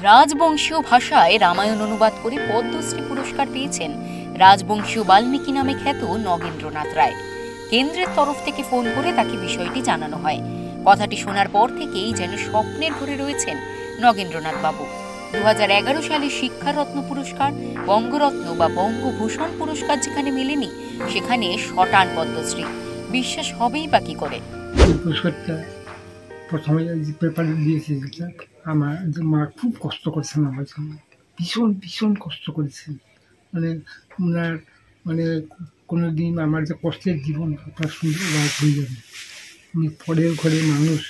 রাজবংশীয় ভাষায় রামায়ণ অনুবাদ করে পদ্মশ্রী পুরস্কার পেয়েছেন রাজবংশীয় বাল্মীকি নামে খ্যাত নগেন্দ্রনাথ রায়। কেন্দ্রের তরফ থেকে ফোন করে তাকে বিষয়টি জানানো হয়। কথাটি শোনার পর থেকেই যেন স্বপ্নের ঘরে রয়েছেন নগেন্দ্রনাথ বাবু। 2011 সালে শিক্ষারত্ন পুরস্কার, বঙ্গরত্ন বা বঙ্গভূষণ পুরস্কার যেখানে মেলেনি, সেখানে শটান পদ্মশ্রী। বিশ্বাস হবেই বা কি করে? প্রথমে যে পেপারে দিয়েছে, আমার মা খুব কষ্ট করেছেন আমার জন্য, ভীষণ ভীষণ কষ্ট করেছেন। ওনার কোনো দিন আমার যে কষ্টের জীবন তার শুনতে রাত হয়ে যাবে। উনি পরের ঘরের মানুষ,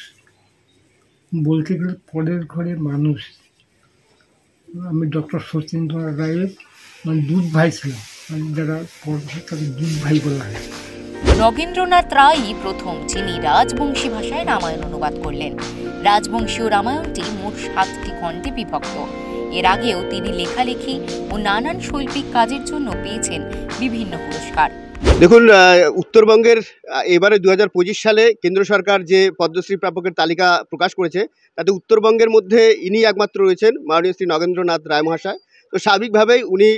বলতে গেলে পরের ঘরের মানুষ। আমি ডক্টর সত্যেন্দ্রনাথ রায়ের দুধ ভাই ছিলাম, যারা তাদের দুধ ভাই বলা হয়। নগেন্দ্রনাথ রায়ই প্রথম যিনি রাজবংশী ভাষায় রামায়ণ অনুবাদ করলেন। রাজবংশীয় রামায়ণটি মোট 7টি খণ্ডে বিভক্ত। এর আগেও তিনি লেখালেখি ও নানান শৈল্পিক কাজের জন্য পেয়েছেন বিভিন্ন পুরস্কার। দেখুন, উত্তরবঙ্গের এবারে 2025 সালে কেন্দ্র সরকার যে পদ্মশ্রী প্রাপকের তালিকা প্রকাশ করেছে, তাতে উত্তরবঙ্গের মধ্যে ইনি একমাত্র রয়েছেন, মাননীয় শ্রী নগেন্দ্রনাথ রায় মহাশয়। তো স্বাভাবিকভাবেই উনি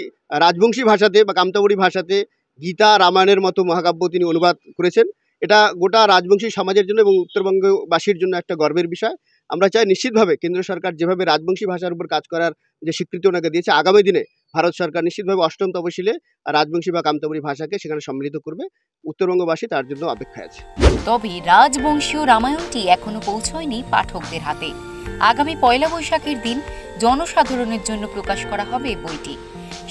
রাজবংশী ভাষাতে বা কামতাবরী ভাষাতে গীতা, রামায়ণের মতো মহাকাব্য তিনি অনুবাদ করেছেন। এটা গোটা রাজবংশী সমাজের জন্য এবং উত্তরবঙ্গবাসীর জন্য একটা গর্বের বিষয়। আমরা চাই নিশ্চিতভাবে কেন্দ্র সরকার যেভাবে রাজবংশী ভাষার উপর কাজ করার যে স্বীকৃতি ওনাকে দিয়েছে, আগামী দিনে ভারত সরকার নিশ্চিতভাবে 8ম তফসিলে রাজবংশী বা কামতাবরী ভাষাকে সেখানে সম্মিলিত করবে। উত্তরবঙ্গবাসী তার জন্য অপেক্ষায় আছে। তবে রাজবংশীয় রামায়ণটি এখনো পৌঁছয়নি পাঠকদের হাতে। আগামী 1 বৈশাখের দিন জনসাধারণের জন্য প্রকাশ করা হবে বইটি।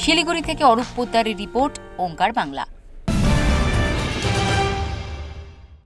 শিলিগুড়ি থেকে অরূপ পোদ্দারের রিপোর্ট, ওঙ্কার বাংলা।